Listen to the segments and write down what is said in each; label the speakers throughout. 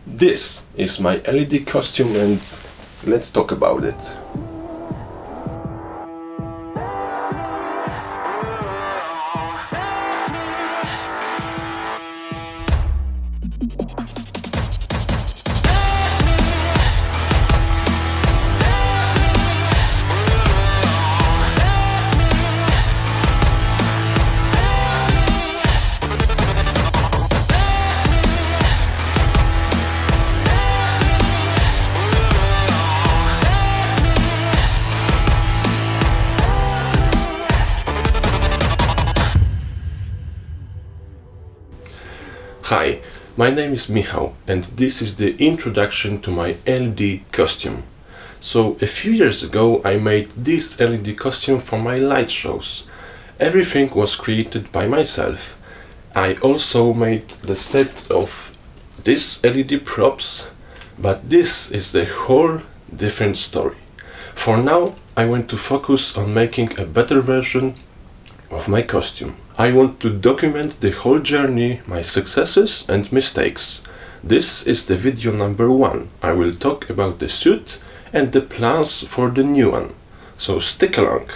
Speaker 1: This is my LED costume and let's talk about it. Hi, my name is MeHow and this is the introduction to my LED costume. So a few years ago I made this LED costume for my light shows. Everything was created by myself. I also made the set of these LED props, but this is a whole different story. For now I want to focus on making a better version of my costume. I want to document the whole journey, my successes and mistakes. This is the video number 1. I will talk about the suit and the plans for the new one. So stick along.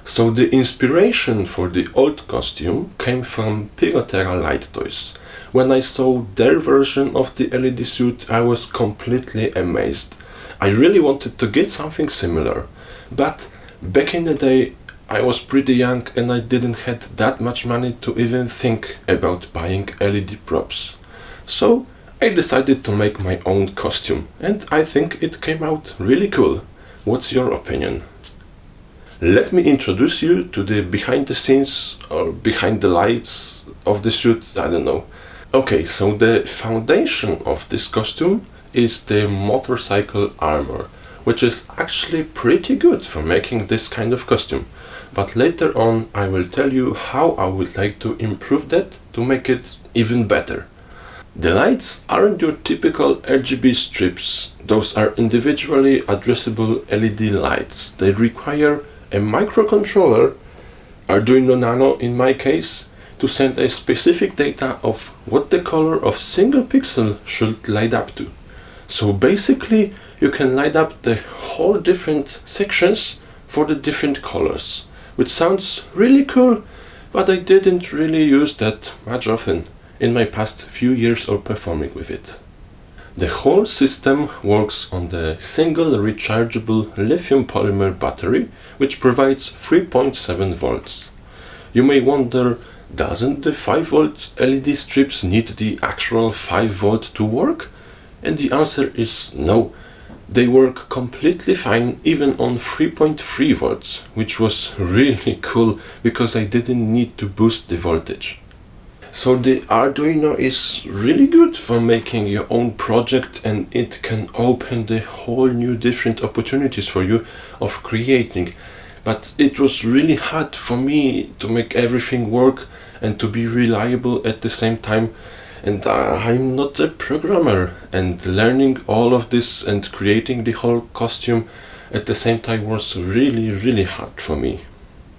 Speaker 1: So the inspiration for the old costume came from Pyrotera Light Toys. When I saw their version of the LED suit, I was completely amazed. I really wanted to get something similar, but back in the day I was pretty young and I didn't have that much money to even think about buying LED props. So I decided to make my own costume and I think it came out really cool. What's your opinion? Let me introduce you to the behind the scenes or behind the lights of the suit, I don't know. Okay, so the foundation of this costume is the motorcycle armor, which is actually pretty good for making this kind of costume. But later on I will tell you how I would like to improve that to make it even better. The lights aren't your typical RGB strips. Those are individually addressable LED lights. They require a microcontroller, Arduino Nano in my case, to send a specific data of what the color of single pixel should light up to. So basically you can light up the whole different sections for the different colors, which sounds really cool, but I didn't really use that much often in my past few years of performing with it. The whole system works on the single rechargeable lithium polymer battery, which provides 3.7 volts. You may wonder, doesn't the 5 volt LED strips need the actual 5 volt to work? And the answer is no. They work completely fine even on 3.3 volts, which was really cool because I didn't need to boost the voltage. So the Arduino is really good for making your own project and it can open the whole new different opportunities for you of creating. But it was really hard for me to make everything work and to be reliable at the same time. And I'm not a programmer, and learning all of this and creating the whole costume at the same time was really hard for me.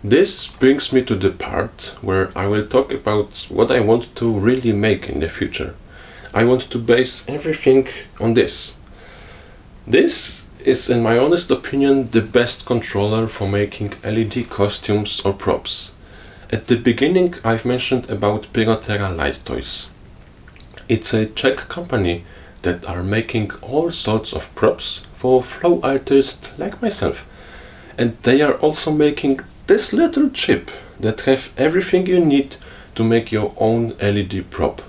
Speaker 1: This brings me to the part where I will talk about what I want to really make in the future. I want to base everything on this. This is, in my honest opinion, the best controller for making LED costumes or props. At the beginning I've mentioned about Pyrotera Light Toys. It's a Czech company that are making all sorts of props for flow artists like myself. And they are also making this little chip that have everything you need to make your own LED prop.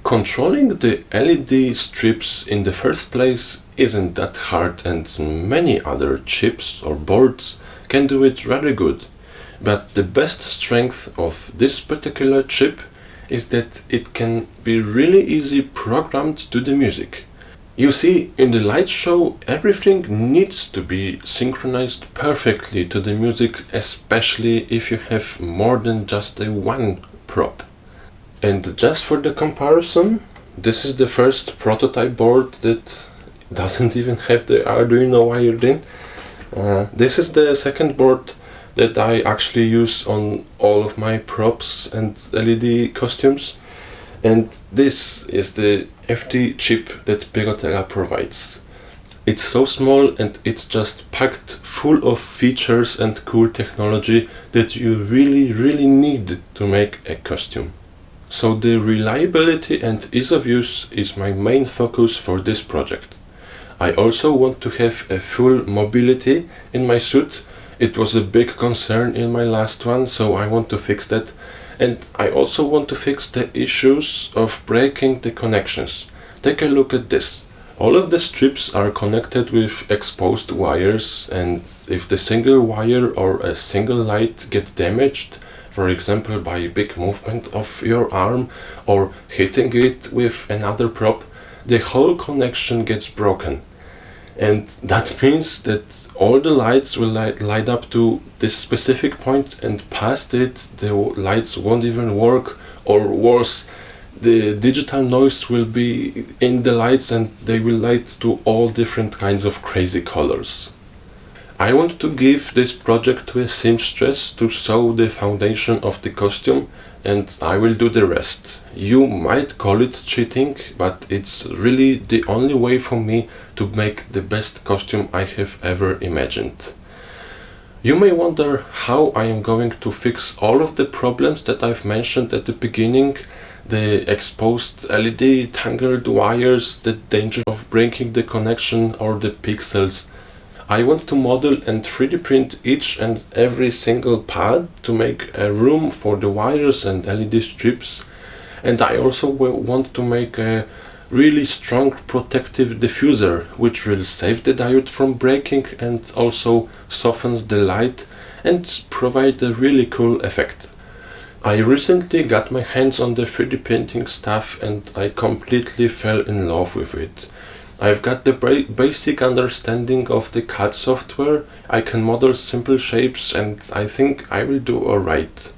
Speaker 1: Controlling the LED strips in the first place isn't that hard and many other chips or boards can do it rather good. But the best strength of this particular chip is that it can be really easy programmed to the music. You see, in the light show everything needs to be synchronized perfectly to the music, especially if you have more than just a one prop. And just for the comparison, this is the first prototype board that doesn't even have the Arduino wired in. This is the second board that I actually use on all of my props and LED costumes. And this is the FD chip that Pyrotera provides. It's so small and it's just packed full of features and cool technology that you really need to make a costume. So the reliability and ease of use is my main focus for this project. I also want to have a full mobility in my suit. It was a big concern in my last one, so I want to fix that. And I also want to fix the issues of breaking the connections. Take a look at this. All of the strips are connected with exposed wires, and if the single wire or a single light get damaged, for example by big movement of your arm or hitting it with another prop, the whole connection gets broken. And that means that all the lights will light up to this specific point, and past it the lights won't even work, or worse, the digital noise will be in the lights and they will light to all different kinds of crazy colors. I want to give this project to a seamstress to sew the foundation of the costume, and I will do the rest. You might call it cheating, but it's really the only way for me to make the best costume I have ever imagined. You may wonder how I am going to fix all of the problems that I've mentioned at the beginning: the exposed LED, tangled wires, the danger of breaking the connection, or the pixels. I want to model and 3D print each and every single part to make a room for the wires and LED strips. And I also want to make a really strong protective diffuser, which will save the diode from breaking and also softens the light and provide a really cool effect. I recently got my hands on the 3D printing stuff and I completely fell in love with it. I've got the basic understanding of the CAD software, I can model simple shapes, and I think I will do alright.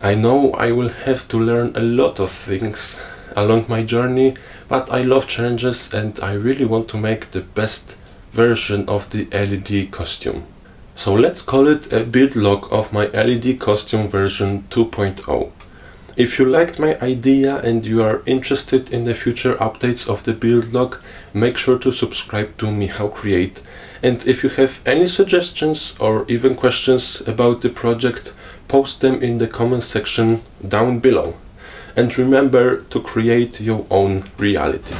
Speaker 1: I know I will have to learn a lot of things along my journey, but I love challenges and I really want to make the best version of the LED costume. So let's call it a build log of my LED costume version 2.0. If you liked my idea and you are interested in the future updates of the build log, make sure to subscribe to MeHow Create. And if you have any suggestions or even questions about the project, post them in the comment section down below. And remember to create your own reality.